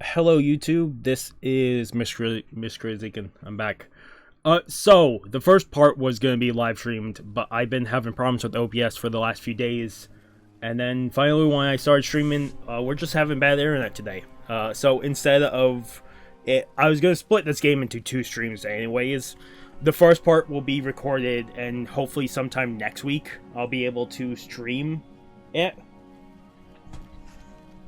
Hello YouTube, this is Miss Crazy. I'm back. So the first part was going to be live streamed, but I've been having problems with OBS for the last few days. And then finally when I started streaming, we're just having bad internet today. So instead of it, I was going to split this game into 2 streams anyways. The first part will be recorded, and hopefully sometime next week I'll be able to stream it.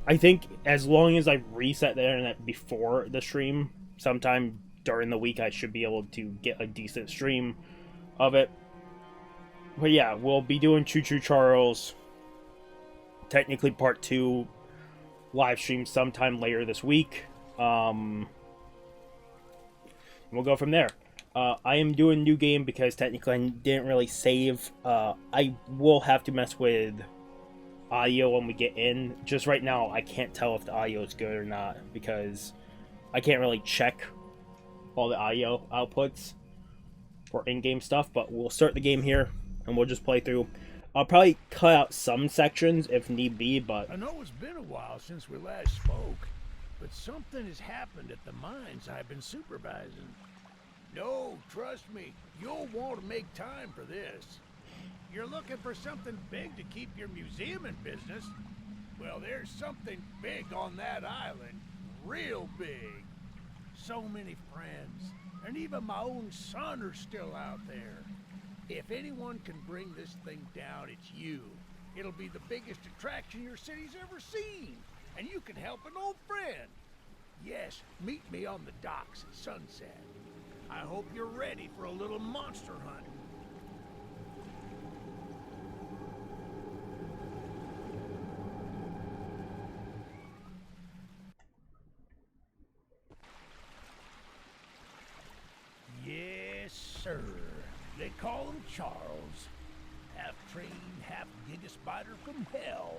I think as long as I reset the internet before the stream, sometime during the week I should be able to get a decent stream of it. But yeah, we'll be doing Choo-Choo Charles, technically part 2, live stream sometime later this week. We'll go from there. I am doing a new game because technically I didn't really save. I will have to mess with audio when we get in. Just right now I can't tell if the audio is good or not because I can't really check all the audio outputs for in-game stuff, but we'll start the game here and we'll just play through. I'll probably cut out some sections if need be, but I know it's been a while since we last spoke, but something has happened at the mines I've been supervising. No, trust me, you'll want to make time for this. You're looking for something big to keep your museum in business? Well, there's something big on that island. Real big. So many friends, and even my own son are still out there. If anyone can bring this thing down, it's you. It'll be the biggest attraction your city's ever seen, and you can help an old friend. Yes, meet me on the docks at sunset. I hope you're ready for a little monster hunt. Yes, sir. They call him Charles. Half-trained, half-giga spider from hell.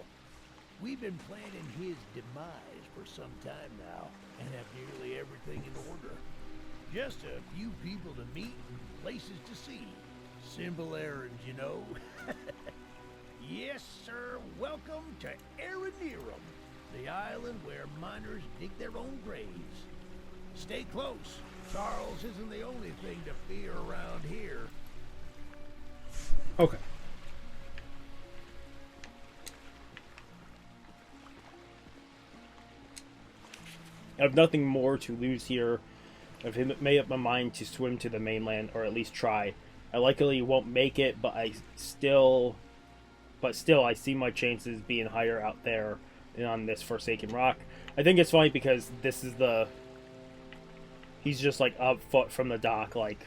We've been planning his demise for some time now, and have nearly everything in order. Just a few people to meet and places to see. Simple errands, you know. Yes, sir. Welcome to Aranerum, the island where miners dig their own graves. Stay close. Charles isn't the only thing to fear around here. okay. I have nothing more to lose here. I've made up my mind to swim to the mainland, or at least try. I likely won't make it, but still I see my chances being higher out there than on this Forsaken Rock. I think it's funny because this is he's just like up foot from the dock, like.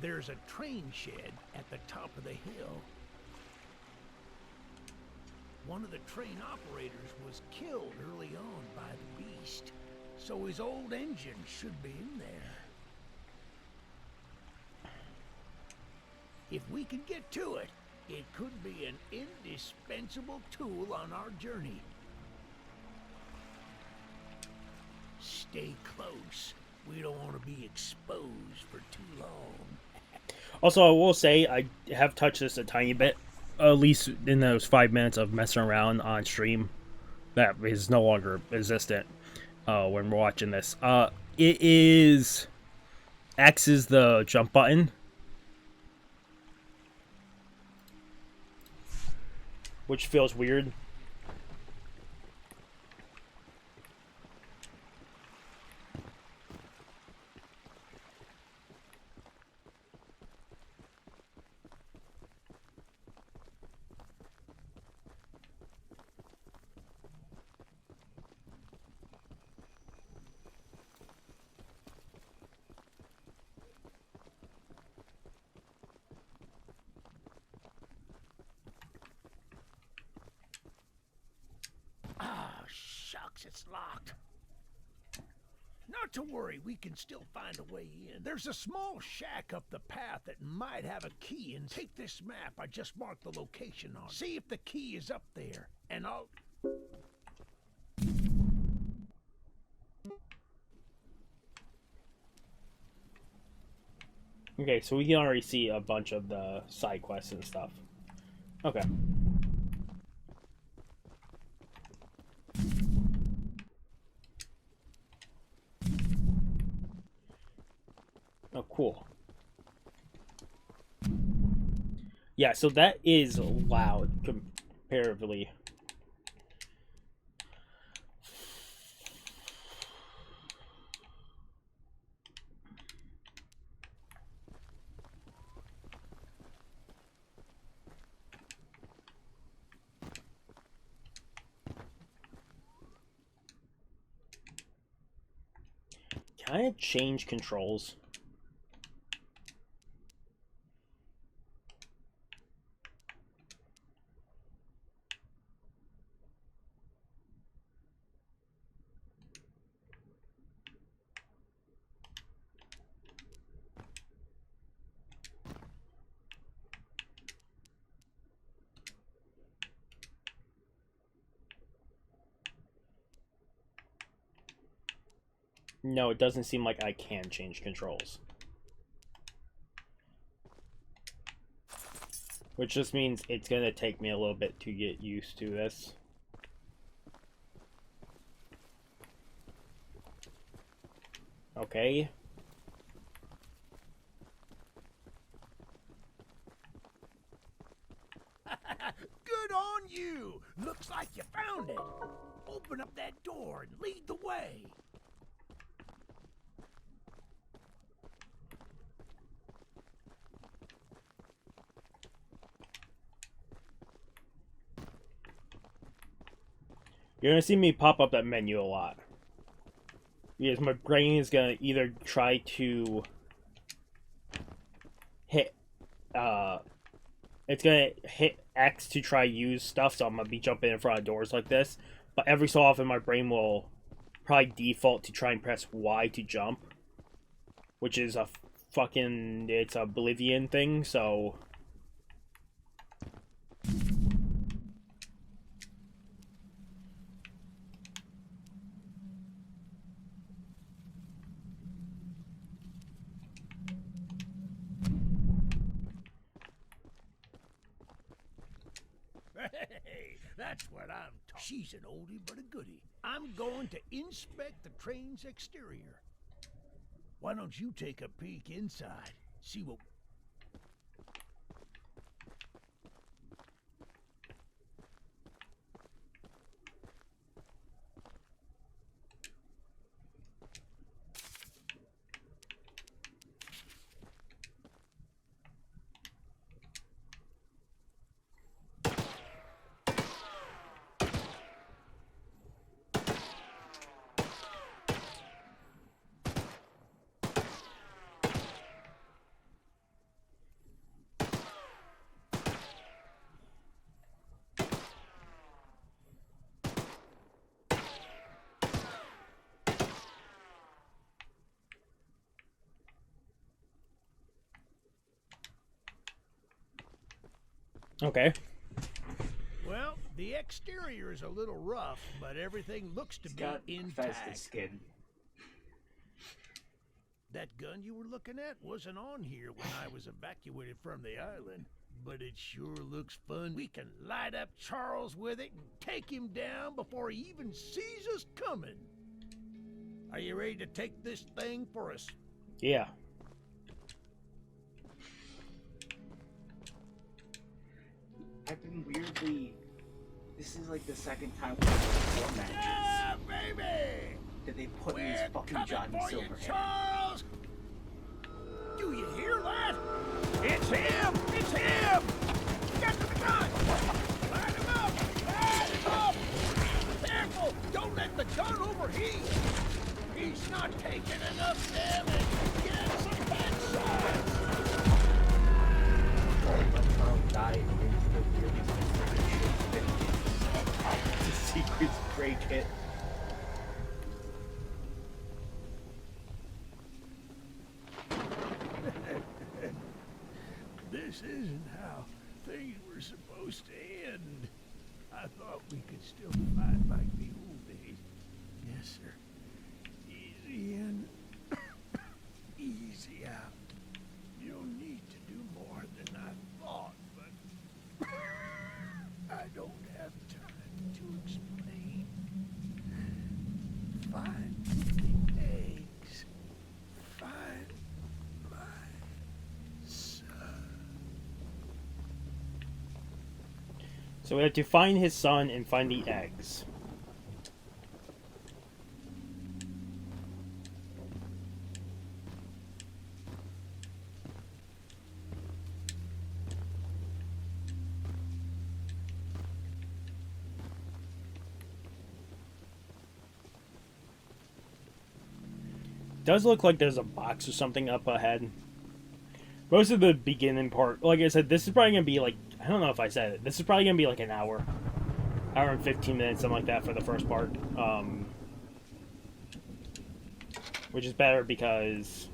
There's a train shed at the top of the hill. One of the train operators was killed early on by the beast, so his old engine should be in there. If we can get to it, it could be an indispensable tool on our journey. Stay close. We don't want to be exposed for too long. Also, I will say I have touched this a tiny bit, at least in those 5 minutes of messing around on stream. That is no longer existent when we're watching this. It is X is the jump button, which feels weird. It's locked. Not to worry, we can still find a way in. There's a small shack up the path that might have a key, and take this map I just marked the location on. See if the key is up there, and I'll... Okay, so we can already see a bunch of the side quests and stuff. Okay. Oh, cool. Yeah, so that is loud comparatively. Can I change controls? No, it doesn't seem like I can change controls. Which just means it's gonna take me a little bit to get used to this. Okay. Good on you! Looks like you found it. Open up that door and lead the way. You're gonna see me pop up that menu a lot. Because my brain is gonna either try to hit it's gonna hit X to try use stuff, so I'm gonna be jumping in front of doors like this. But every so often my brain will probably default to try and press Y to jump. Which is a fucking it's a Oblivion thing, so Hey, that's what I'm talking. She's an oldie but a goodie. I'm going to inspect the train's exterior. Why don't you take a peek inside? See what... okay. Well, the exterior is a little rough, but everything looks to be intact. Skin. That gun you were looking at wasn't on here when I was evacuated from the island. But it sure looks fun. We can light up Charles with it and take him down before he even sees us coming. Are you ready to take this thing for us? Yeah. I've been weirdly... This is like the second time we've had 4 matches. Yeah, baby! That they put in this We're fucking coming Johnny for you, Silverhand. Charles! Do you hear that? It's him! It's him! Get to the gun! Light him up! Light him up! Careful! Don't let the gun overheat! He's not taking enough damage! Get some headshots! Let Charles die into the really secret shit. The secret spray kit. This isn't how things were supposed to end. I thought we could still fight like the old days. Yes, sir. Easy in, easy out. You So we have to find his son and find the eggs. Does look like there's a box or something up ahead. Most of the beginning part, like I said, this is probably going to be like, I don't know if I said it, this is probably going to be like an hour and 15 minutes, something like that for the first part. Which is better because,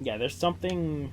yeah, there's something...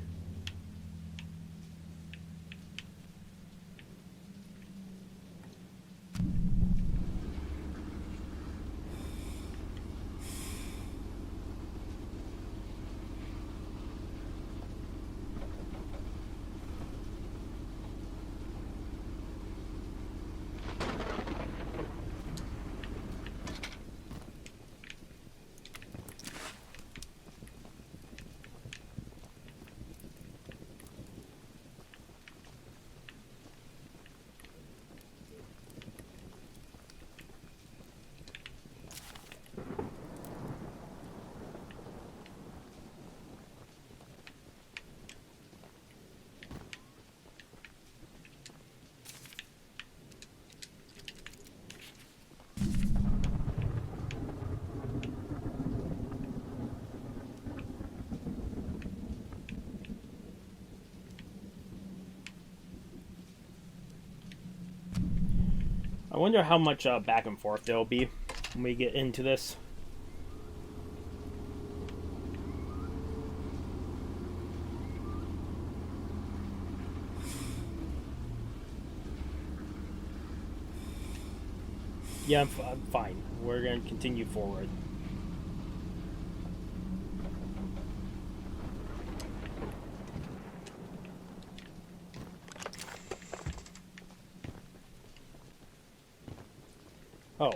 I wonder how much back and forth there'll be when we get into this. Yeah, I'm fine. We're going to continue forward. Oh.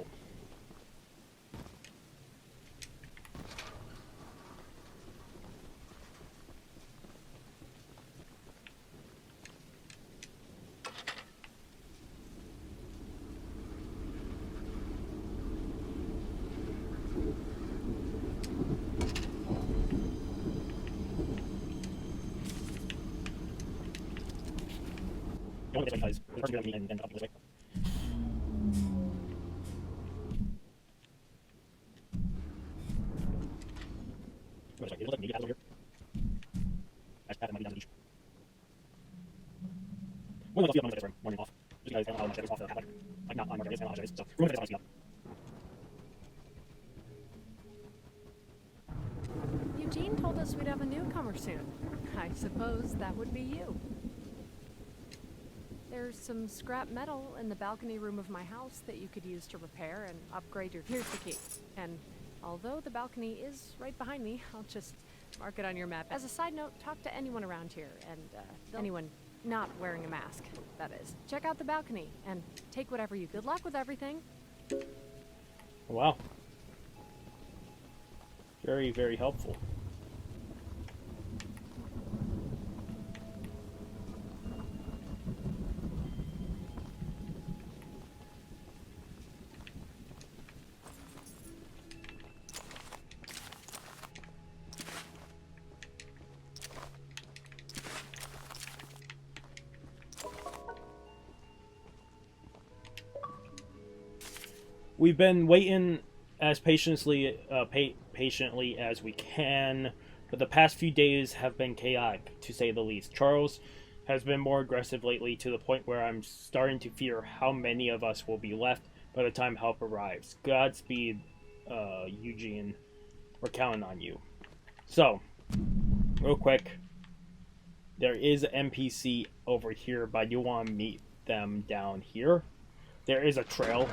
Going this way because the person who and up this way. It looks like maybe that's over here. That might be down the beach. We'll see on this room, morning off. Just because I don't know how much it is off the half like not on where it is, I don't know how much it is. So we're going to this one, Eugene told us we'd have a newcomer soon. I suppose that would be you. There's some scrap metal in the balcony room of my house that you could use to repair and upgrade your... Here's the key. And although the balcony is right behind me, I'll just mark it on your map. As a side note, talk to anyone around here, and anyone not wearing a mask, that is. Check out the balcony, and take whatever you... Good luck with everything. Wow. Very, very helpful. We've been waiting as patiently as we can, but the past few days have been chaotic, to say the least. Charles has been more aggressive lately, to the point where I'm starting to fear how many of us will be left by the time help arrives. Godspeed, Eugene. We're counting on you. So, real quick, there is an NPC over here, but I do want to meet them down here. There is a trail.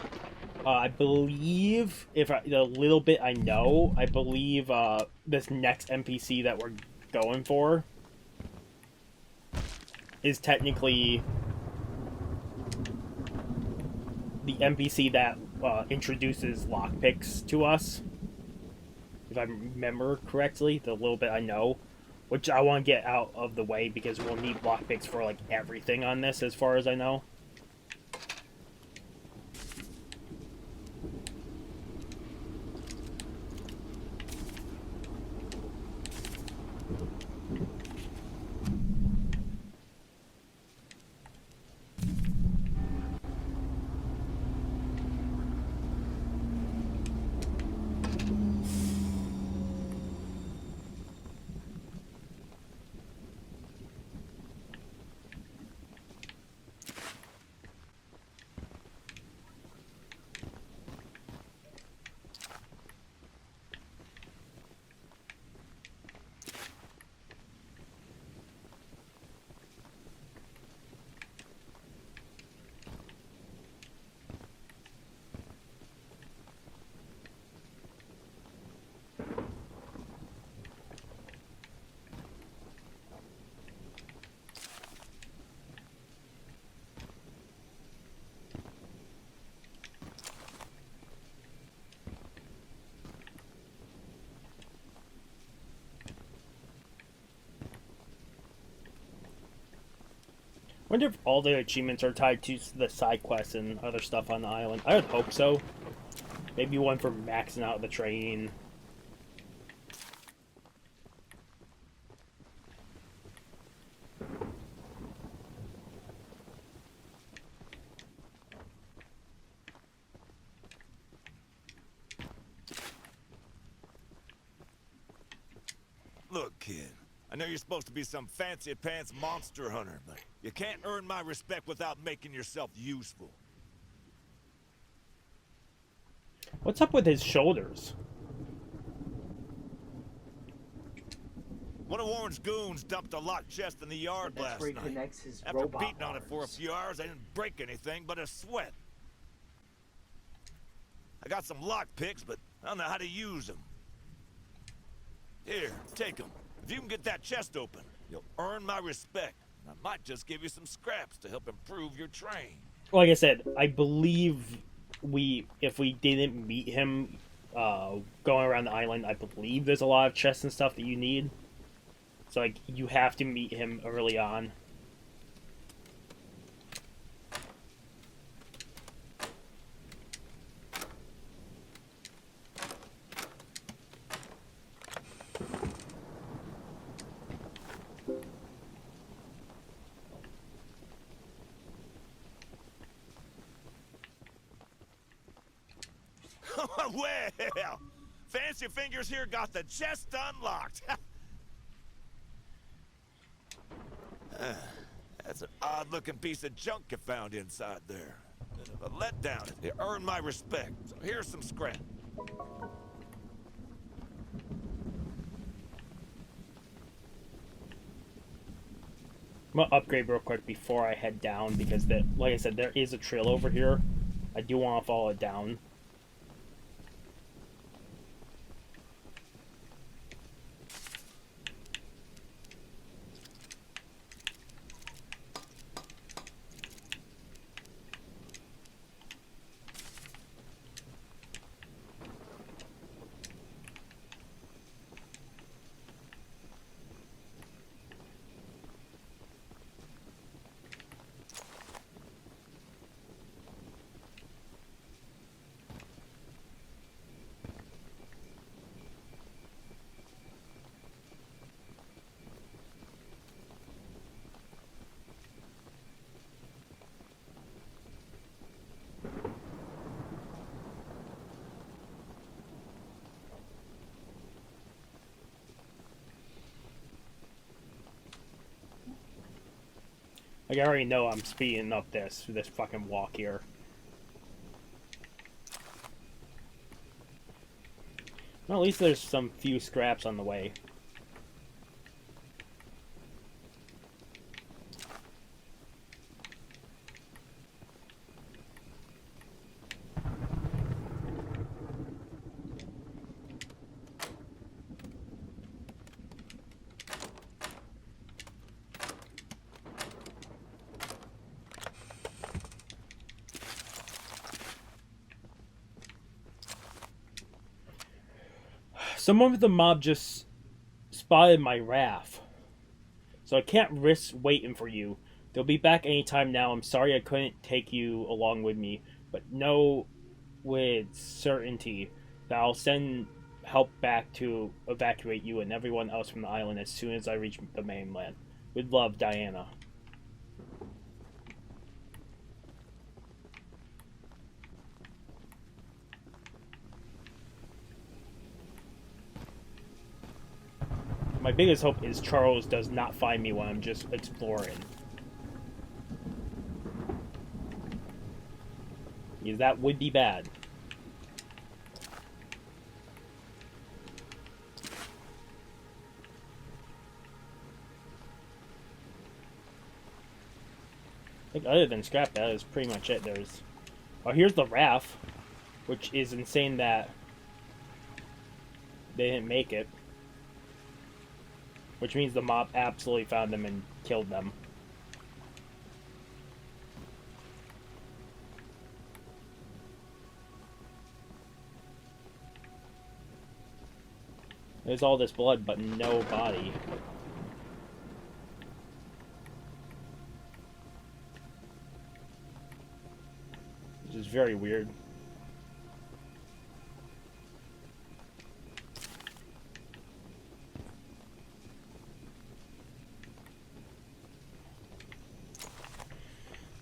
I believe, the little bit I know, I believe this next NPC that we're going for is technically the NPC that introduces lockpicks to us. If I remember correctly, the little bit I know. which I want to get out of the way because we'll need lockpicks for like everything on this, as far as I know. I wonder if all the achievements are tied to the side quests and other stuff on the island. I would hope so. Maybe one for maxing out the train. Look, kid. I know you're supposed to be some fancy-pants monster hunter, but you can't earn my respect without making yourself useful. What's up with his shoulders? One of Warren's goons dumped a locked chest in the yard That's last where he night. connects his After robot beating on it for a arms. few hours, I didn't break anything but a sweat. I got some lock picks, but I don't know how to use them. Here, take them. If you can get that chest open, you'll earn my respect. I might just give you some scraps to help improve your train. Like I said, I believe if we didn't meet him going around the island, I believe there's a lot of chests and stuff that you need. So like you have to meet him early on. Well, Fancy Fingers here got the chest unlocked. That's an odd-looking piece of junk you found inside there. Bit of a letdown. You earned my respect. So here's some scrap. I'm gonna upgrade real quick before I head down because like I said, there is a trail over here. I do want to follow it down. Like, I already know I'm speeding up this fucking walk here. Well, at least there's some few scraps on the way. Some of the mob just spotted my raft, so I can't risk waiting for you. They'll be back anytime now. I'm sorry I couldn't take you along with me, but know with certainty that I'll send help back to evacuate you and everyone else from the island as soon as I reach the mainland. With love, Diana. My biggest hope is Charles does not find me when I'm just exploring. Because that would be bad. I think other than scrap, that is pretty much it. There's... Oh, here's the raft, which is insane that they didn't make it. Which means the mob absolutely found them and killed them. There's all this blood, but no body. Which is very weird.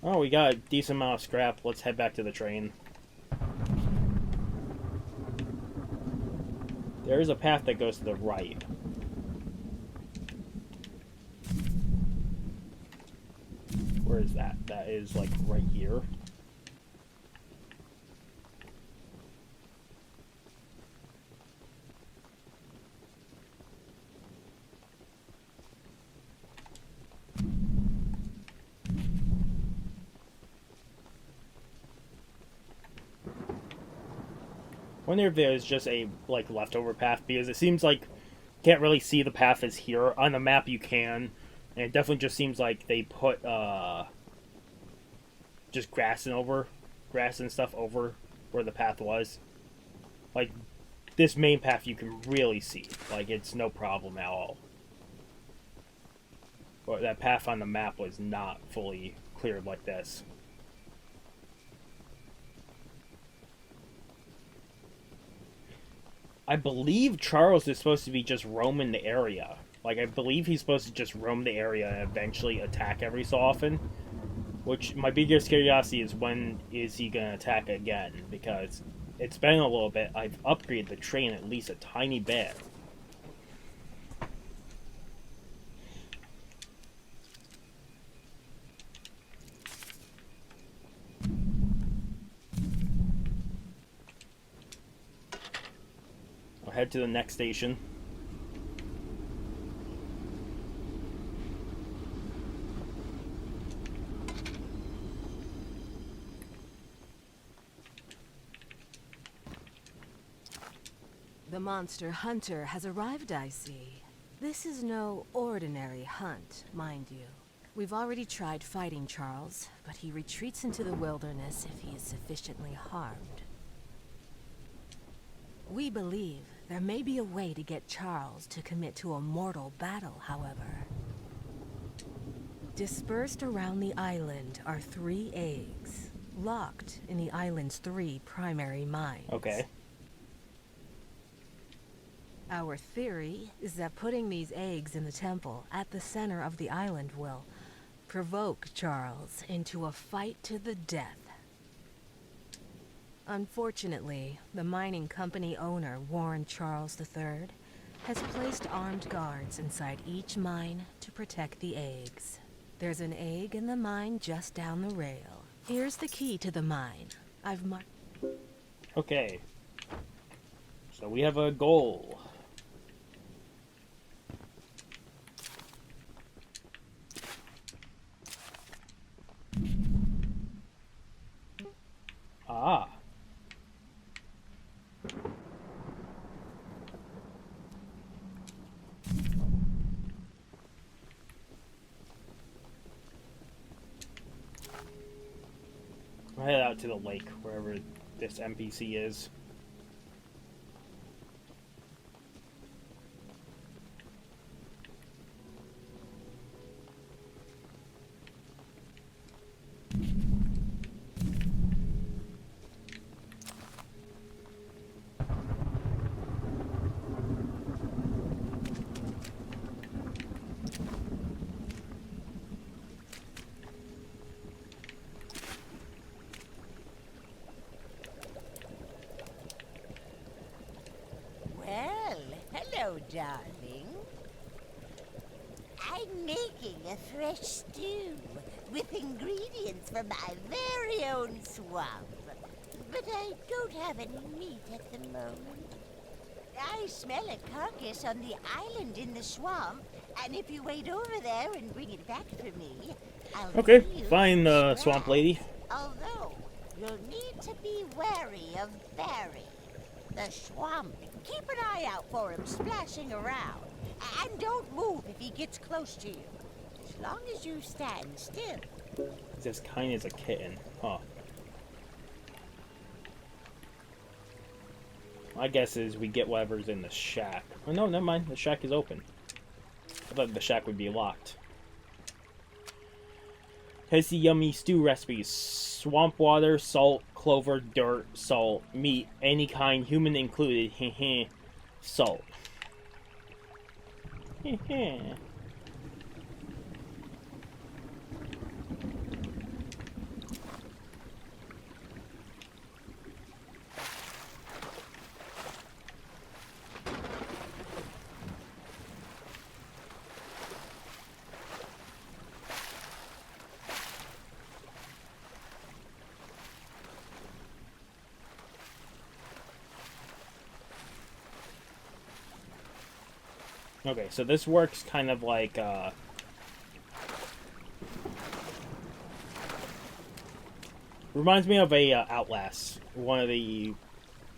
Oh, we got a decent amount of scrap. Let's head back to the train. There is a path that goes to the right. Where is that? That is, like, right here. Wonder if there's just a, like, leftover path, because it seems like can't really see the path is here. On the map you can, and it definitely just seems like they put, just grass and stuff over where the path was. Like, this main path you can really see. Like, it's no problem at all. But that path on the map was not fully cleared like this. I believe Charles is supposed to be just roaming the area. Like, I believe he's supposed to just roam the area and eventually attack every so often. Which, my biggest curiosity is when is he going to attack again? Because it's been a little bit. I've upgraded the train at least a tiny bit. I'll head to the next station. The monster hunter has arrived, I see. This is no ordinary hunt, mind you. We've already tried fighting Charles, but he retreats into the wilderness if he is sufficiently harmed. We believe there may be a way to get Charles to commit to a mortal battle, however. Dispersed around the island are 3 eggs, locked in the island's 3 primary mines. Okay. Our theory is that putting these eggs in the temple at the center of the island will provoke Charles into a fight to the death. Unfortunately, the mining company owner, Warren Charles III, has placed armed guards inside each mine to protect the eggs. There's an egg in the mine just down the rail. Here's the key to the mine. I've marked... Okay. So we have a goal. Ah. I'll head out to the lake, wherever this NPC is. Hello, darling. I'm making a fresh stew with ingredients from my very own swamp. But I don't have any meat at the moment. I smell a carcass on the island in the swamp, and if you wait over there and bring it back for me, I'll Okay, give you fine, some swamp lady. scraps. Although, you'll need to be wary of Barry, the swamp. Keep an eye out for him splashing around, and don't move if he gets close to you. As long as you stand still. He's as kind as a kitten, huh? My guess is we get whatever's in the shack. Oh no, never mind. The shack is open. I thought the shack would be locked. Tasty, yummy stew recipes: swamp water, salt, clover, dirt, salt, meat, any kind, human included. Heh salt. Heh. Okay, so this works kind of like, reminds me of a Outlast. One of the,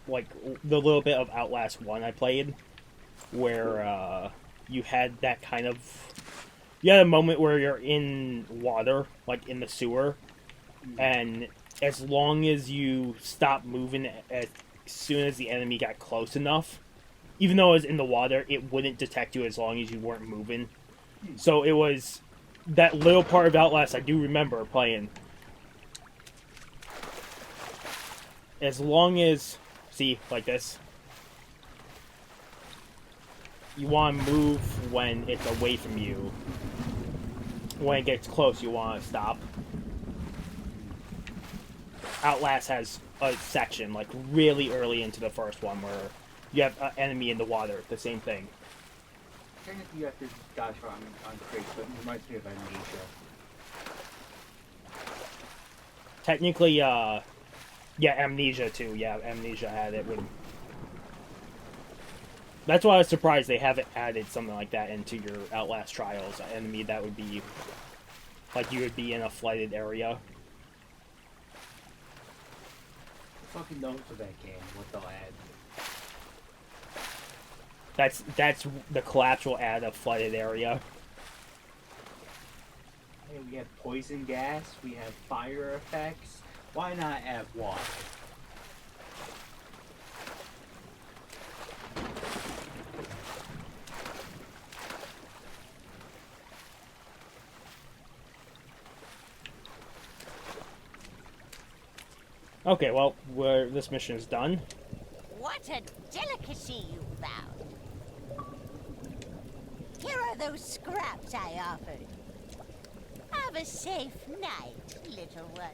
like, the little bit of Outlast 1 I played, where you had that kind of, you had a moment where you're in water, like in the sewer, and as long as you stopped moving as soon as the enemy got close enough, even though it was in the water, it wouldn't detect you as long as you weren't moving. So it was that little part of Outlast I do remember playing. As long as, see, like this. You want to move when it's away from you. When it gets close, you want to stop. Outlast has a section, like really early into the first one, where you have an enemy in the water. The same thing. Technically, you have to dodge on crates, but it reminds me of Amnesia. Technically, yeah, Amnesia too. Yeah, Amnesia had it. That's why I was surprised they haven't added something like that into your Outlast Trials. An enemy that would be, like, you would be in a flooded area. Fucking knows for that game, what they'll add. That's the collapse will add a flooded area. Hey, we have poison gas, we have fire effects. Why not add water? Okay, well, this mission is done. What a delicacy you found. Here are those scraps I offered. Have a safe night, little one.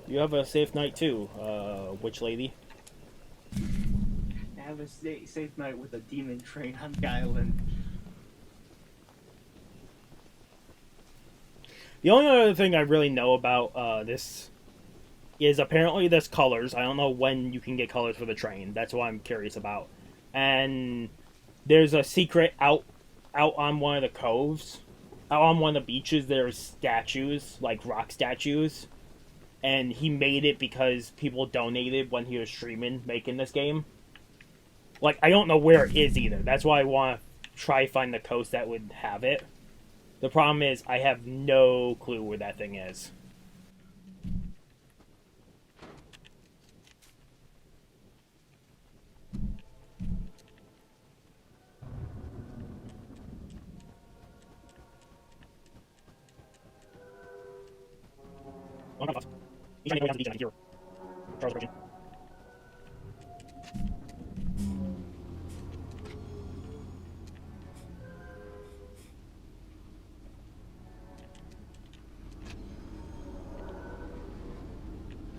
You have a safe night too, witch lady. Have a safe night with a demon train on the island. The only other thing I really know about this is apparently there's colors. I don't know when you can get colors for the train. That's what I'm curious about. And there's a secret out on one of the coves. Out on one of the beaches, there's statues, like rock statues. And he made it because people donated when he was streaming, making this game. Like, I don't know where it is either. That's why I want to try find the coast that would have it. The problem is, I have no clue where that thing is. Oh, no, he's trying to go down to the beach and I hear Charles approaching.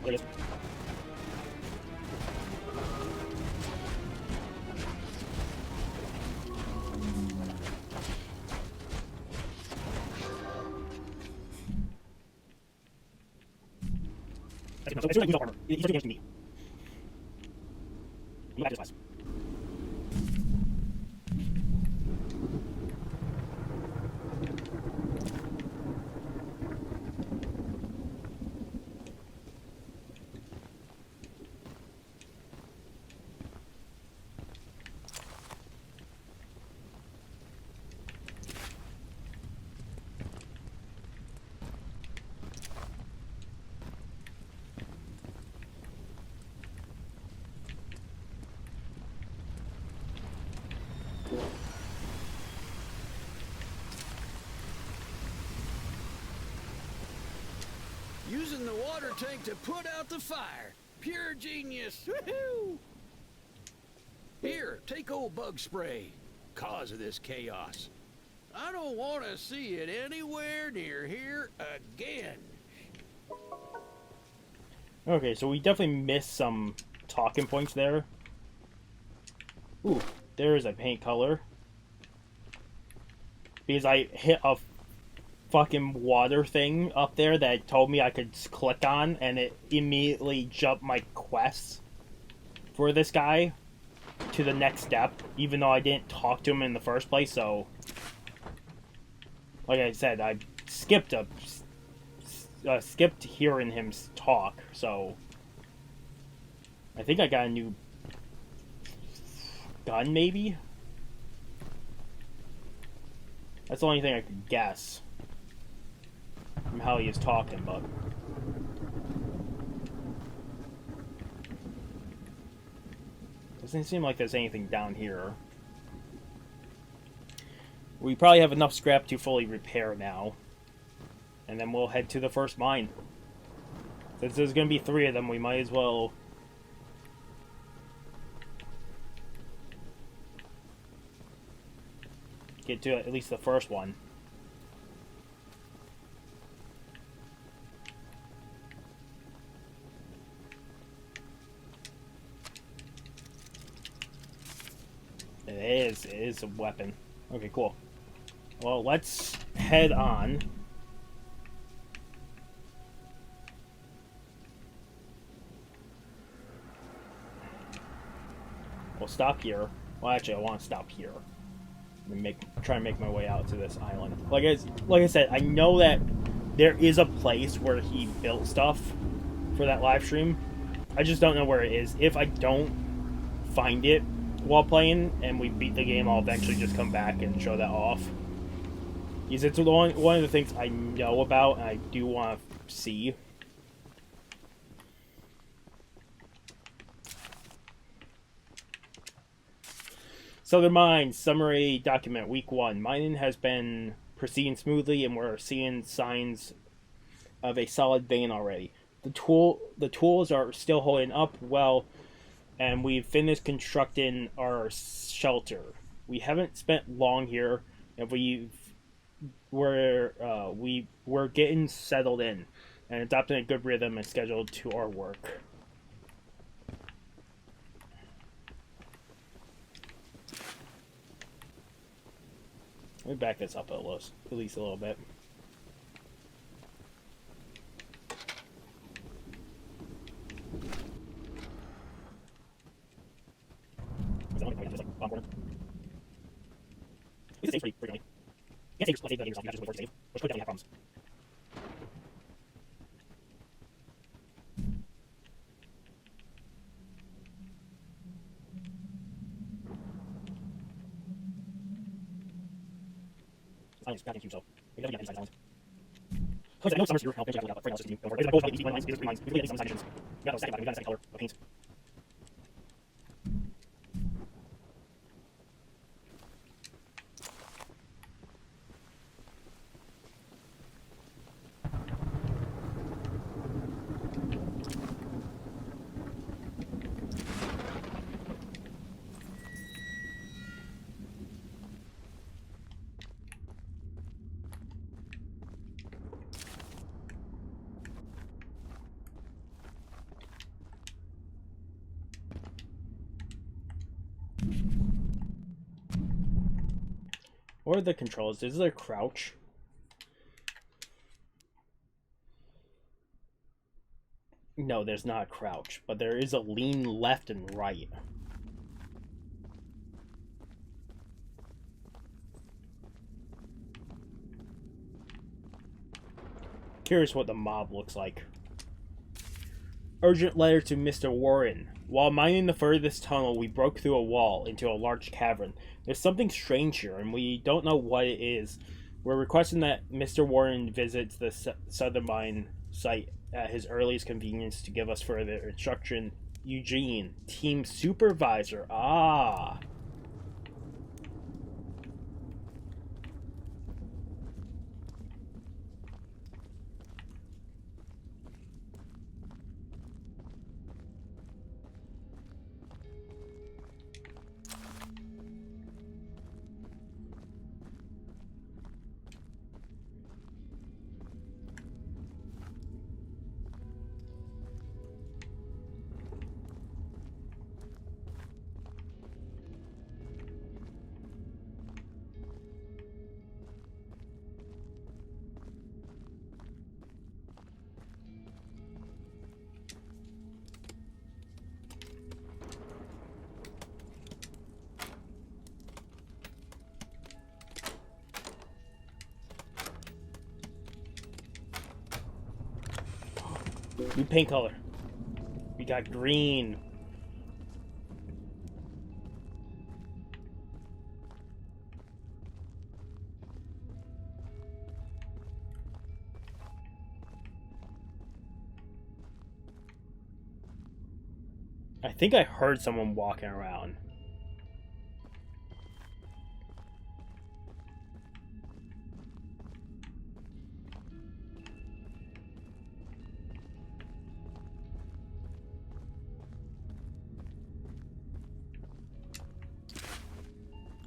There it is. So as soon as I use up armor, he's taking damage to me. Go back to this class. Using the water tank to put out the fire. Pure genius. Woohoo! Here, take old bug spray. Cause of this chaos. I don't want to see it anywhere near here again. Okay, so we definitely missed some talking points there. Ooh, there's a paint color. Because I hit a fucking water thing up there that told me I could click on, and it immediately jumped my quests for this guy to the next step, even though I didn't talk to him in the first place. So, like I said, I skipped hearing him talk. So, I think I got a new gun, maybe. That's the only thing I could guess from how he is talking, but doesn't seem like there's anything down here. We probably have enough scrap to fully repair now, and then we'll head to the first mine. Since there's going to be 3 of them, we might as well get to at least the first one. It is a weapon. Okay, cool. Well, let's head on. We'll stop here. Well, actually, I want to stop here and try and make my way out to this island. Like I said, I know that there is a place where he built stuff for that live stream. I just don't know where it is. If I don't find it while playing and we beat the game, I'll eventually just come back and show that off. Because it's one of the things I know about and I do want to see. Southern Mines Summary Document Week 1. Mining has been proceeding smoothly and we're seeing signs of a solid vein already. The tools are still holding up well, and we've finished constructing our shelter. We haven't spent long here, and we're getting settled in and adopting a good rhythm and schedule to our work. Let me back this up at least a little bit. This saves pretty frequently. You can't save the game yourself, you have to just wait for it to save, which could definitely have problems. This island is goddamn huge, so we definitely have inside islands. Like I said, I know summer's here, I'll finish out the system. Don't worry. My goal is probably 18 mines, these are 3 mines. We really get some side missions. We got those second button, we got a second color of paint. What are the controls? Is there crouch? No, there's not a crouch, but there is a lean left and right. Curious what the mob looks like. Urgent letter to Mr. Warren. While mining the furthest tunnel, we broke through a wall into a large cavern. There's something strange here, and we don't know what it is. We're requesting that Mr. Warren visits the southern mine site at his earliest convenience to give us further instruction. Eugene, team supervisor. Ah. New paint color. We got green. I think I heard someone walking around.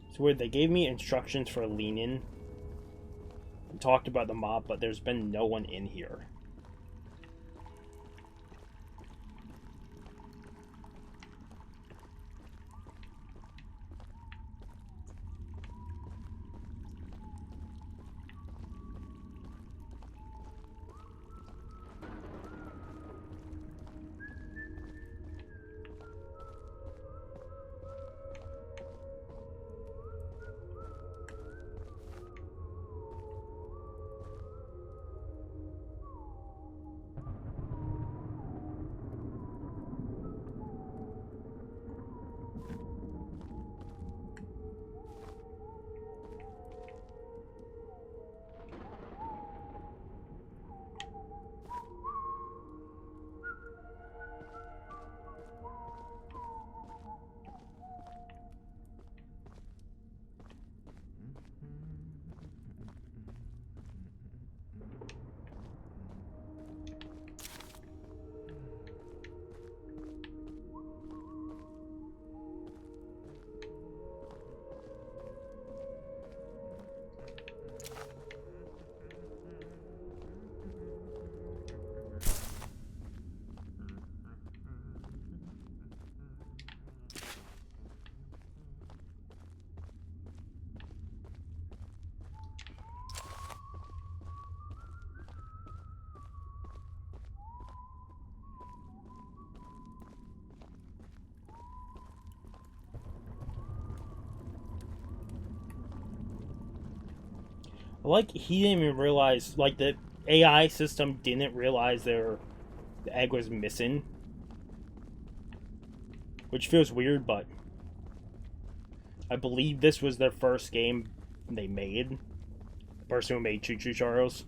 It's weird, they gave me instructions for lean-in. Talked about the mob, but there's been no one in here. Like, he didn't even realize, like, the AI system didn't realize the egg was missing. Which feels weird, but I believe this was their first game they made. The person who made Choo-Choo Charles.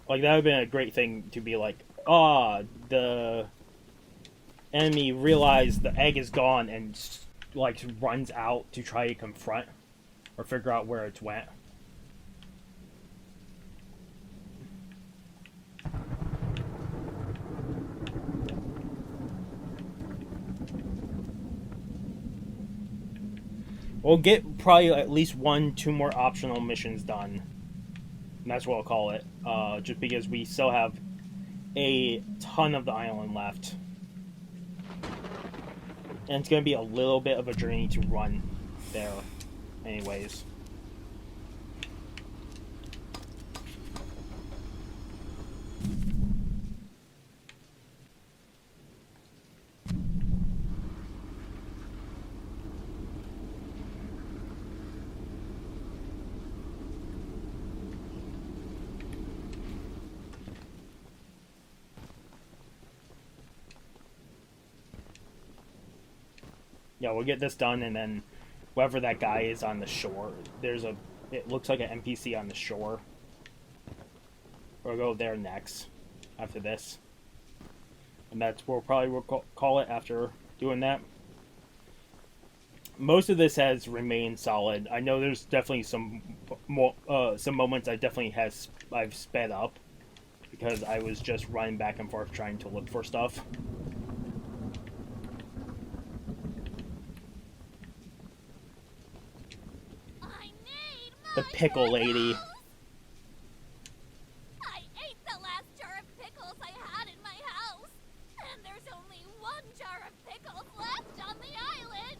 Like, that would have been a great thing to be like, the enemy realized the egg is gone and, like, runs out to try to confront or figure out where it's went. We'll get probably at least 1-2 more optional missions done. And that's what I'll call it. Just because we still have a ton of the island left. And it's going to be a little bit of a journey to run there anyways. Yeah, we'll get this done, and then whoever that guy is on the shore, it looks like an NPC on the shore. We'll go there next, after this. And that's where we'll call it after doing that. Most of this has remained solid. I know there's definitely some moments I've sped up because I was just running back and forth trying to look for stuff. The pickle lady. I ate the last jar of pickles I had in my house, and there's only one jar of pickles left on the island.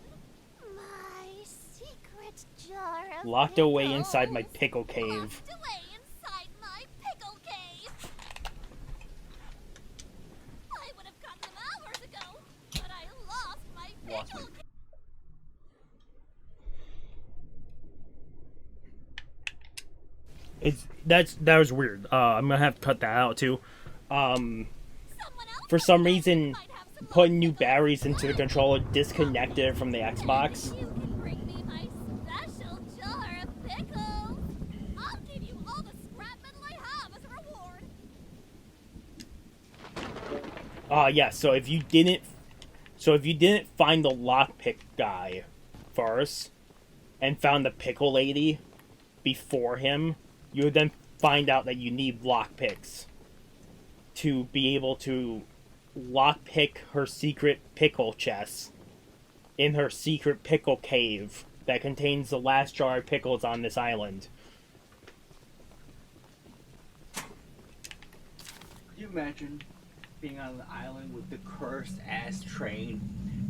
My secret jar of Locked pickles. away inside my pickle cave. Locked away inside my pickle cave. I would have gotten them hours ago, but I lost my pickle cave. That was weird. I'm gonna have to cut that out too. For some reason, putting new batteries into the controller disconnected it from the Xbox. You can bring me my special jar of pickles. I'll give you all the scrap metal I have as a reward. Yeah. So if you didn't find the lockpick guy first, and found the pickle lady before him, you would then find out that you need lockpicks to be able to lockpick her secret pickle chest in her secret pickle cave that contains the last jar of pickles on this island. Could you imagine being on an island with the cursed ass train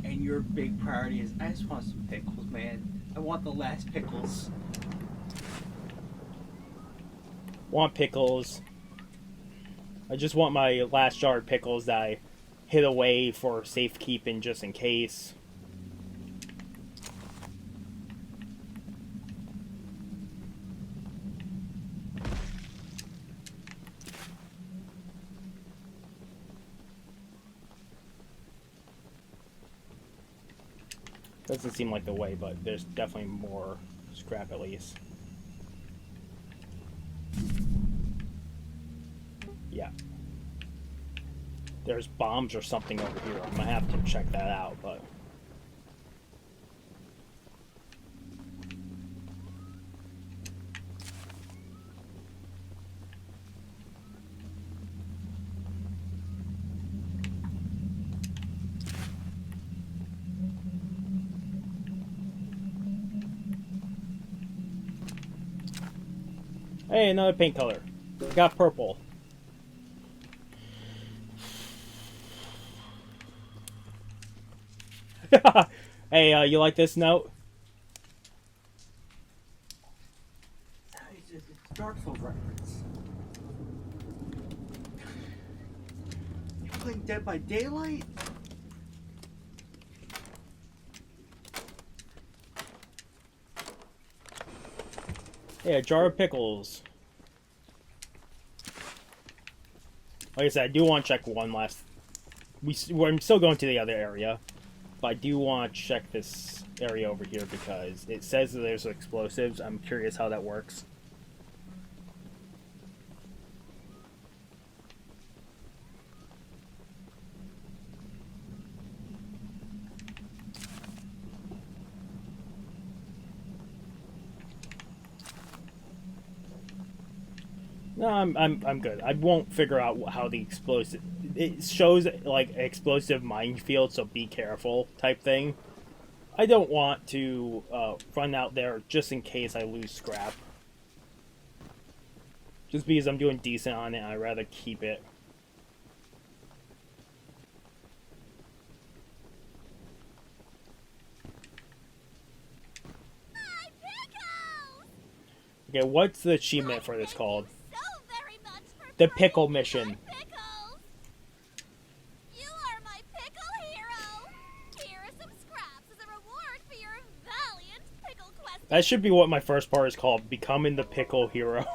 and your big priority is, I just want some pickles, man. I want the last pickles. Want pickles. I just want my last jar of pickles that I hid away for safekeeping just in case. Doesn't seem like the way, but there's definitely more scrap at least. Yeah. There's bombs or something over here. I'm gonna have to check that out, but... Hey, another paint color. I got purple. Hey, you like this note? It's a Dark Souls reference. You playing Dead by Daylight? Hey, a jar of pickles. Like I said, I do want to check one last... I'm still going to the other area. But I do want to check this area over here because it says that there's explosives. I'm curious how that works. No, I'm good. I won't figure out how the explosive... It shows, like, explosive minefield, so be careful type thing. I don't want to run out there just in case I lose scrap. Just because I'm doing decent on it, I'd rather keep it. My pickles! Okay, what's the achievement for this called? So very much for The pickle bringing me mission. my pickles. You are my pickle hero. Here are some scraps as a reward for your valiant pickle quest. That should be what my first part is called, Becoming the Pickle Hero.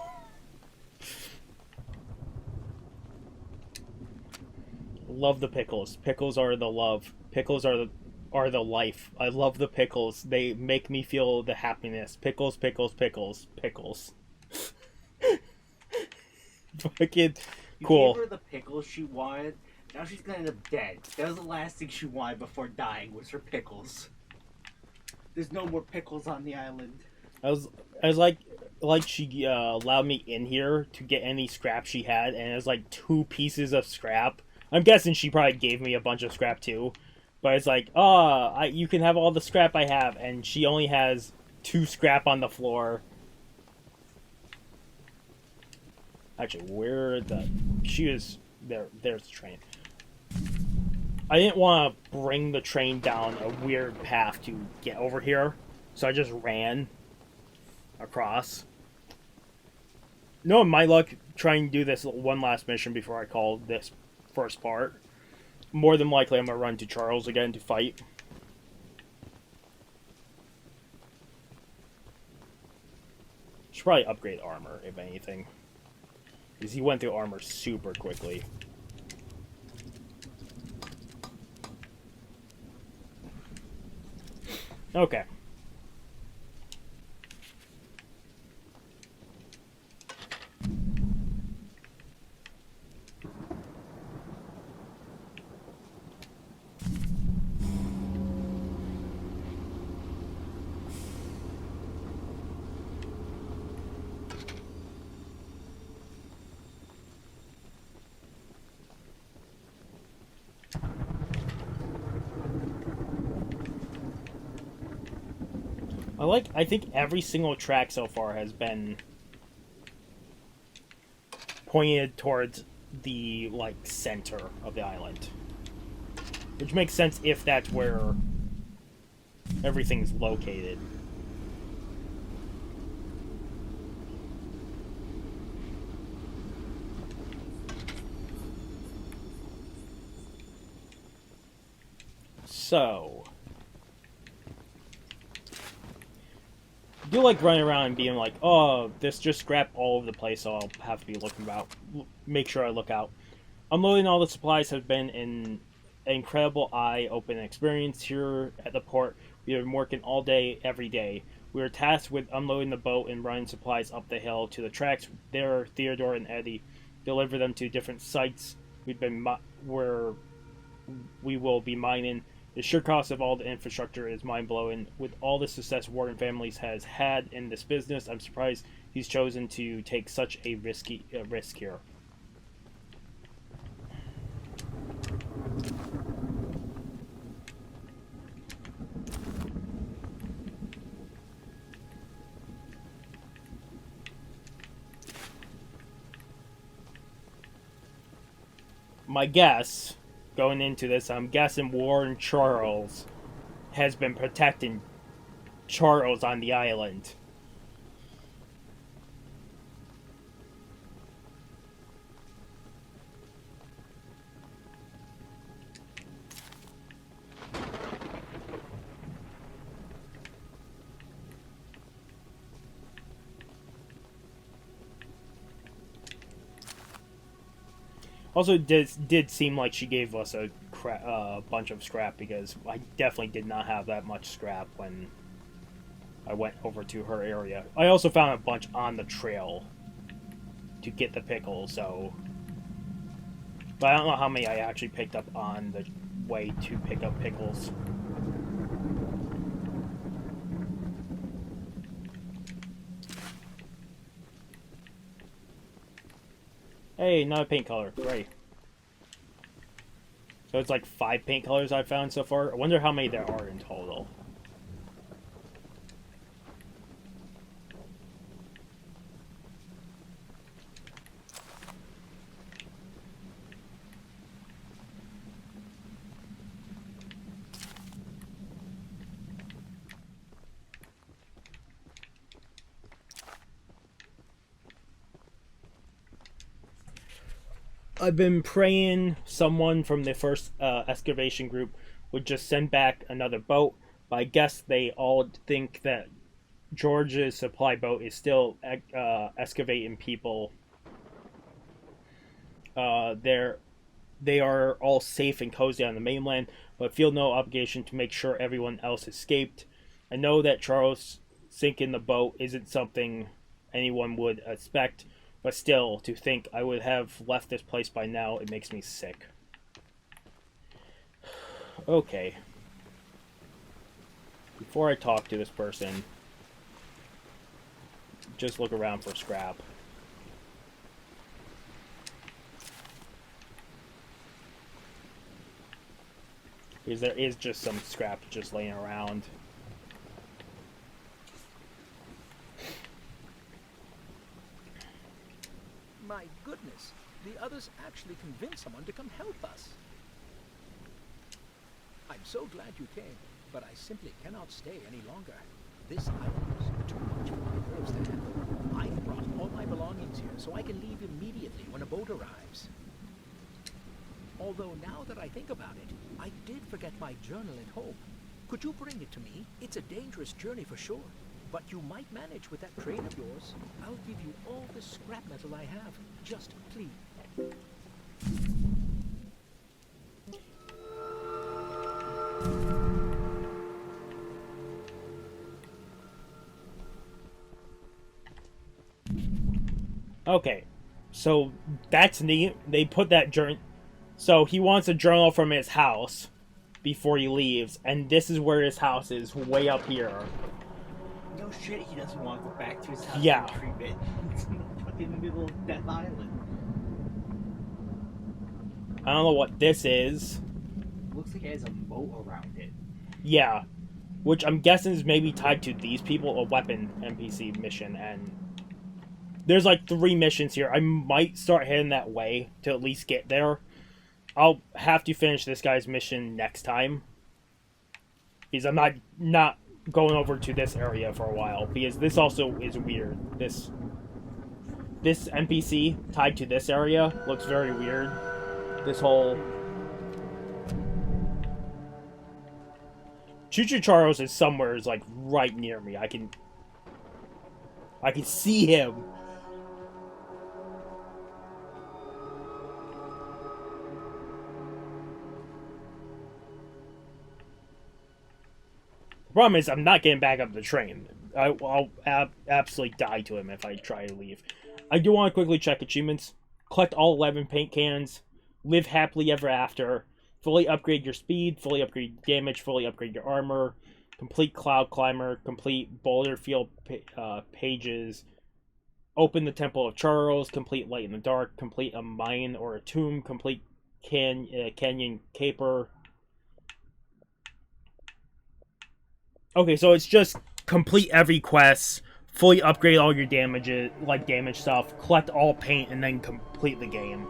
Love the pickles. Pickles are the love. Pickles are are the life. I love the pickles. They make me feel the happiness. Pickles, pickles, pickles, pickles. Fucking You cool. gave her the pickles she wanted. Now she's gonna end up dead. That was the last thing she wanted before dying was her pickles. There's no more pickles on the island. I was like she allowed me in here to get any scrap she had, and it was like 2 pieces of scrap. I'm guessing she probably gave me a bunch of scrap too, but it's like, you can have all the scrap I have, and she only has 2 scrap on the floor. Actually, she is there? There's the train. I didn't want to bring the train down a weird path to get over here, so I just ran across. No, my luck trying to do this one last mission before I call this first part. More than likely, I'm gonna run to Charles again to fight. Should probably upgrade armor, if anything. Because he went through armor super quickly. Okay. I think every single track so far has been pointed towards the, like, center of the island. Which makes sense if that's where everything's located. So... I do like running around and being like, oh, this just scrap all over the place, so I'll have to be looking about. Make sure I look out. Unloading all the supplies has been an incredible eye-opening experience here at the port. We have been working all day, every day. We were tasked with unloading the boat and running supplies up the hill to the tracks. There, Theodore and Eddie deliver them to different sites where we will be mining. The sheer cost of all the infrastructure is mind-blowing. With all the success Warren Families has had in this business, I'm surprised he's chosen to take such a risk here. My guess... going into this, I'm guessing Warren Charles has been protecting Charles on the island. Also, did seem like she gave us a bunch of scrap, because I definitely did not have that much scrap when I went over to her area. I also found a bunch on the trail to get the pickle, so... But I don't know how many I actually picked up on the way to pick up pickles. Hey, another paint color. Great. So it's like 5 paint colors I've found so far. I wonder how many there are in total. I've been praying someone from the first excavation group would just send back another boat, but I guess they all think that George's supply boat is still excavating people there they are all safe and cozy on the mainland, but feel no obligation to make sure everyone else escaped. I know that Charles sinking the boat isn't something anyone would expect, but still, to think I would have left this place by now, it makes me sick. Okay. Before I talk to this person, just look around for scrap. Because there is just some scrap just laying around. My goodness, the others actually convinced someone to come help us. I'm so glad you came, but I simply cannot stay any longer. This island is too much for my nerves to handle. I brought all my belongings here so I can leave immediately when a boat arrives. Although now that I think about it, I did forget my journal at home. Could you bring it to me? It's a dangerous journey for sure, but you might manage with that train of yours. I'll give you all the scrap metal I have. Just please. Okay, so that's neat. They put that journal. So he wants a journal from his house before he leaves, and this is where his house is, way up here. No shit, he doesn't want to go back to his house Yeah. and retrieve it. It's in the middle of Death Island. I don't know what this is. Looks like it has a moat around it. Yeah, which I'm guessing is maybe tied to these people, a weapon NPC mission, and there's like 3 missions here. I might start heading that way to at least get there. I'll have to finish this guy's mission next time, because I'm not going over to this area for a while, because this also is weird. This NPC tied to this area looks very weird. This whole Choo-Choo Charles is somewhere, is like right near me. I can see him. The problem is, I'm not getting back up the train. I'll absolutely die to him if I try to leave. I do want to quickly check achievements. Collect all 11 paint cans. Live happily ever after. Fully upgrade your speed. Fully upgrade damage. Fully upgrade your armor. Complete Cloud Climber. Complete Boulder Field pages. Open the Temple of Charles. Complete Light in the Dark. Complete a mine or a tomb. Complete Canyon Caper. Okay, so it's just complete every quest, fully upgrade all your damage stuff, collect all paint, and then complete the game.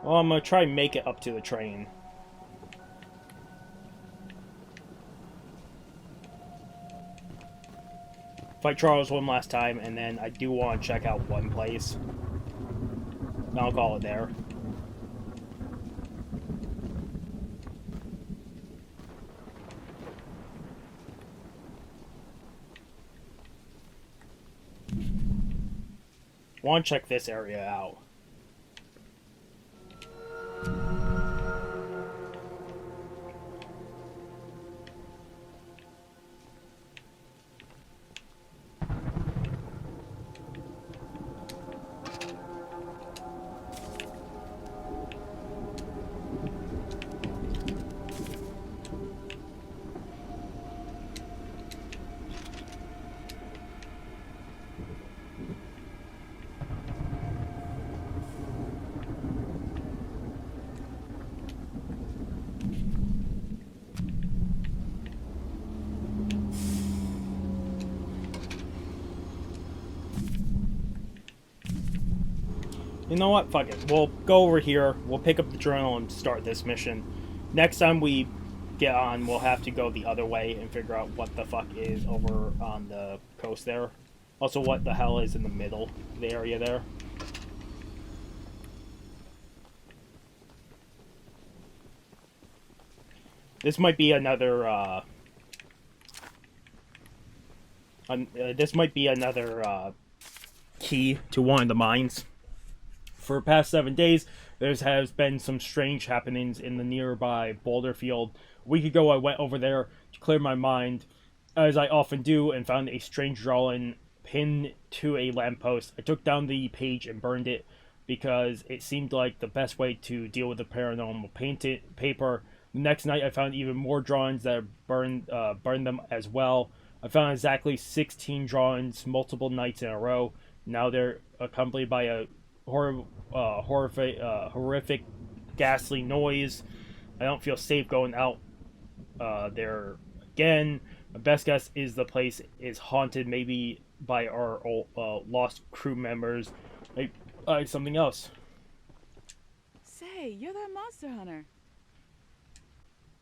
Well, I'm gonna try and make it up to the train. Fight Charles one last time, and then I do want to check out one place. And I'll call it there. Want to check this area out. You know what? Fuck it. We'll go over here. We'll pick up the journal and start this mission. Next time we get on, we'll have to go the other way and figure out what the fuck is over on the coast there. Also, what the hell is in the middle of the area there. This might be another, key to one of the mines. For the past 7 days, there has been some strange happenings in the nearby boulder field. A week ago, I went over there to clear my mind, as I often do, and found a strange drawing pinned to a lamppost. I took down the page and burned it because it seemed like the best way to deal with the paranormal paper. The next night, I found even more drawings that burned them as well. I found exactly 16 drawings multiple nights in a row. Now they're accompanied by a horrific, ghastly noise. I don't feel safe going out there again. My best guess is the place is haunted, maybe by our lost crew members. Something else. Say, you're that monster hunter.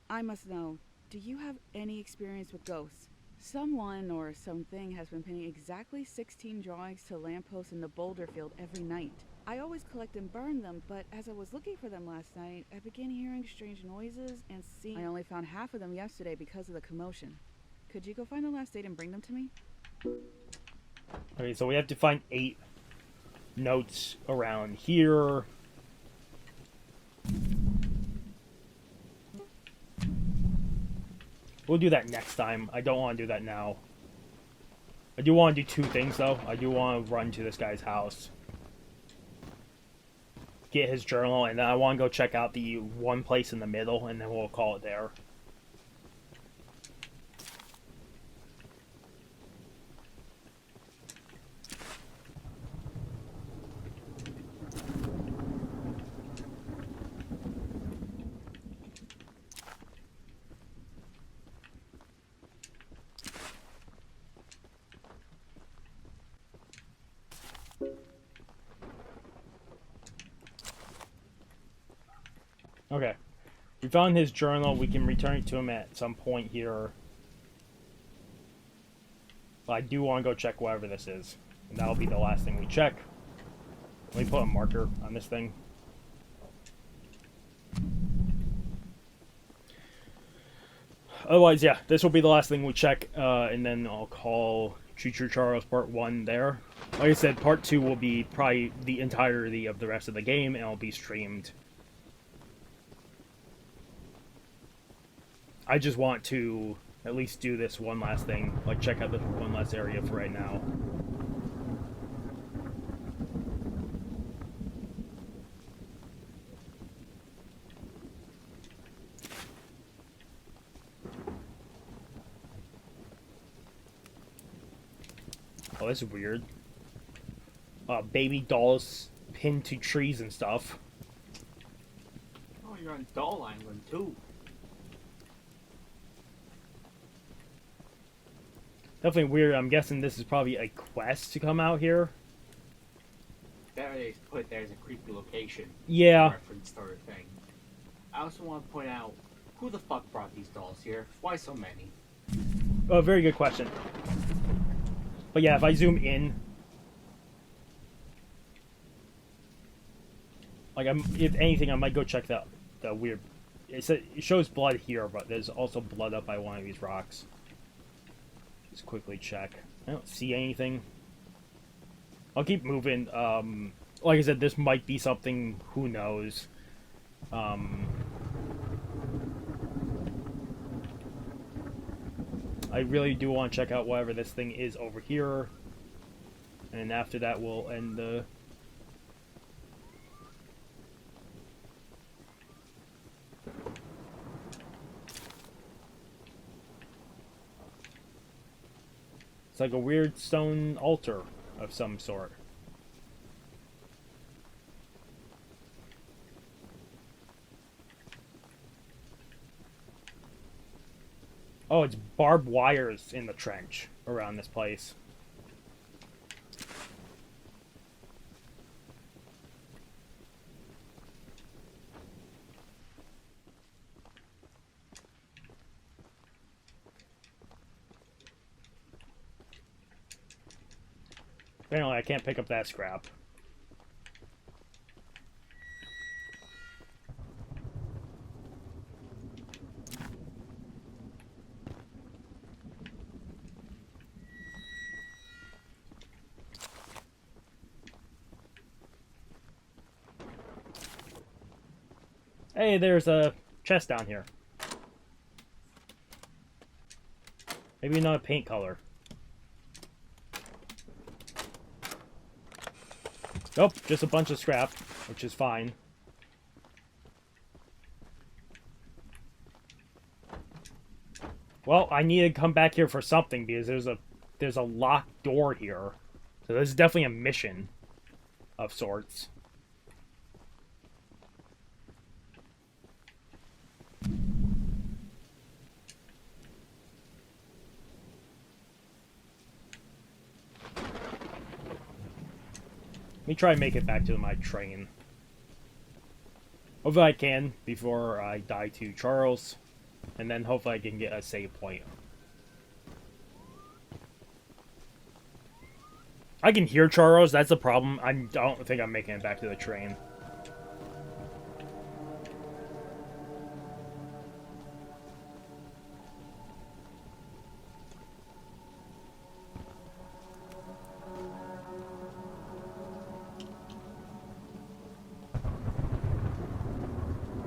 I must know, do you have any experience with ghosts? Someone or something has been pinning exactly 16 drawings to lampposts in the boulder field every night. I always collect and burn them, but as I was looking for them last night, I began hearing strange noises and seeing. I only found half of them yesterday because of the commotion. Could you go find the last date and bring them to me? Okay, so we have to find 8 notes around here. We'll do that next time. I don't want to do that now. I do want to do 2 things, though. I do want to run to this guy's house, get his journal, and then I want to go check out the one place in the middle, and then we'll call it there. Okay. We found his journal. We can return it to him at some point here. But I do want to go check whatever this is. And that'll be the last thing we check. Let me put a marker on this thing. Otherwise, yeah, this will be the last thing we check. And then I'll call Choo-Choo Charles Part 1 there. Like I said, Part 2 will be probably the entirety of the rest of the game. And it'll be streamed. I just want to at least do this one last thing, like check out this one last area for right now. Oh, this is weird. Baby dolls pinned to trees and stuff. Oh, you're on Doll Island too. Definitely weird. I'm guessing this is probably a quest to come out here. That they put there as a creepy location. Yeah. Reference sort of thing. I also want to point out, who the fuck brought these dolls here? Why so many? Oh, very good question. But yeah, if I zoom in, like if anything, I might go check the weird. It shows blood here, but there's also blood up by one of these rocks. Just quickly check. I don't see anything. I'll keep moving. Like I said, this might be something. Who knows? I really do want to check out whatever this thing is over here. And after that, we'll end the... It's like a weird stone altar of some sort. Oh, it's barbed wires in the trench around this place. Apparently I can't pick up that scrap. Hey, there's a chest down here. Maybe not a paint color. Nope, just a bunch of scrap, which is fine. Well, I need to come back here for something because there's a locked door here. So this is definitely a mission of sorts. Let me try and make it back to my train. Hopefully I can before I die to Charles. And then hopefully I can get a save point. I can hear Charles, that's the problem. I don't think I'm making it back to the train.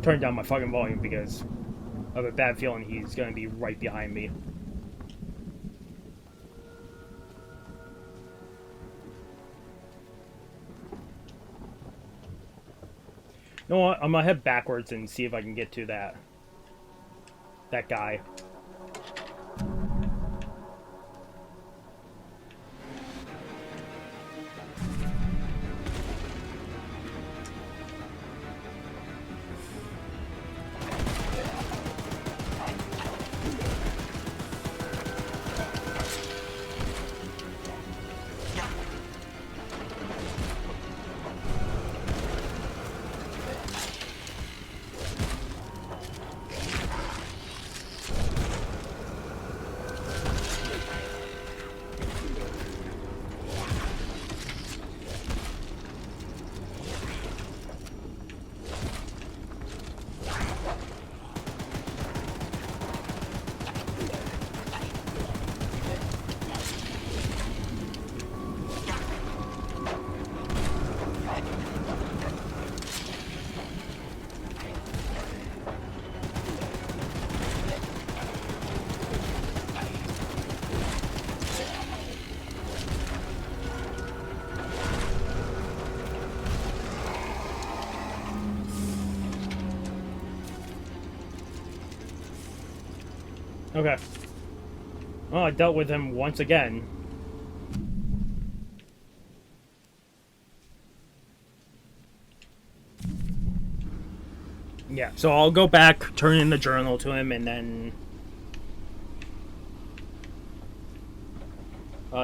Turn down my fucking volume because I have a bad feeling he's going to be right behind me. You know what? I'm going to head backwards and see if I can get to that guy. Okay. Well, I dealt with him once again. Yeah, so I'll go back, turn in the journal to him, and then...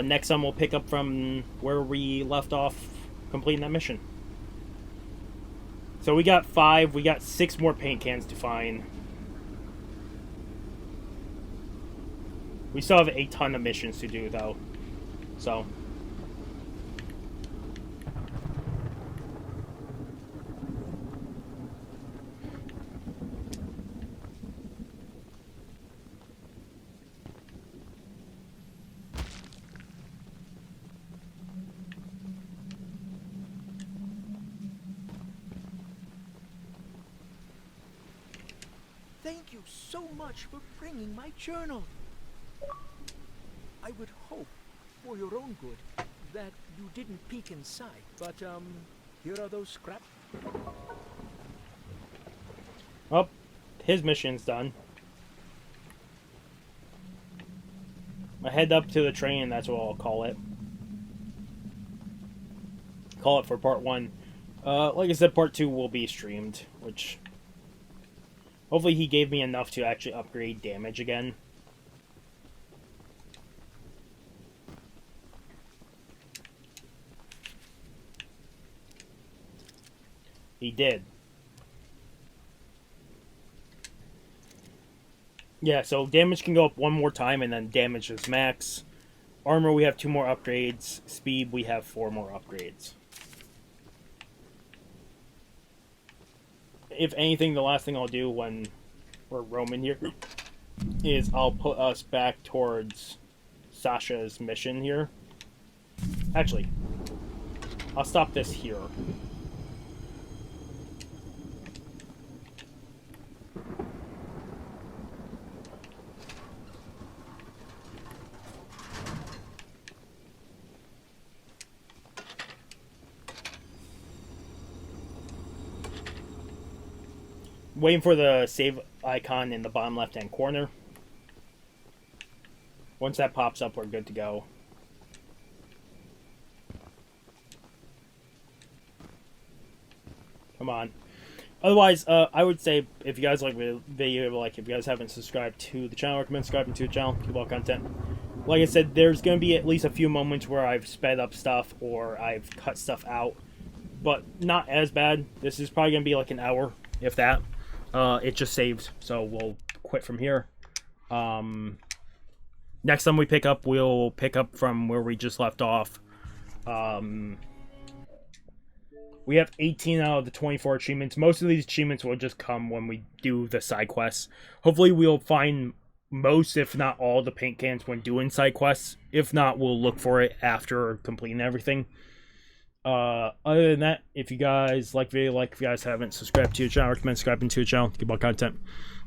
next time we'll pick up from where we left off completing that mission. So we got 6 more paint cans to find. We still have a ton of missions to do, though. So. Thank you so much for bringing my journal. I would hope, for your own good, that you didn't peek inside. But, here are those scraps. Well, his mission's done. I head up to the train, that's what I'll call it. Call it for part 1. Like I said, part 2 will be streamed, which... hopefully he gave me enough to actually upgrade damage again. He did. Yeah, so damage can go up one more time and then damage is max. Armor, we have 2 more upgrades. Speed, we have 4 more upgrades. If anything, the last thing I'll do when we're roaming here is I'll put us back towards Sasha's mission here. Actually, I'll stop this here. Waiting for the save icon in the bottom left-hand corner. Once that pops up, we're good to go. Come on. Otherwise, I would say if you guys like the video, like if you guys haven't subscribed to the channel, recommend subscribing to the channel. Keep all content. Like I said, there's going to be at least a few moments where I've sped up stuff or I've cut stuff out, but not as bad. This is probably going to be like an hour, if that. It just saved, so we'll quit from here. Next time we pick up, we'll pick up from where we just left off. We have 18 out of the 24 achievements. Most of these achievements will just come when we do the side quests. Hopefully we'll find most, if not all, the paint cans when doing side quests. If not, we'll look for it after completing everything. Other than that, if you guys like the video, if you guys haven't subscribed to the channel, recommend subscribing to the channel to get more content.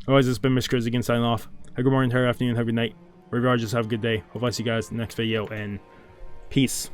Otherwise, it's been Mr. Chris again signing off. Have a good morning, have a good afternoon, have a good night. Wherever you are, just have a good day. Hope I see you guys in the next video, and peace.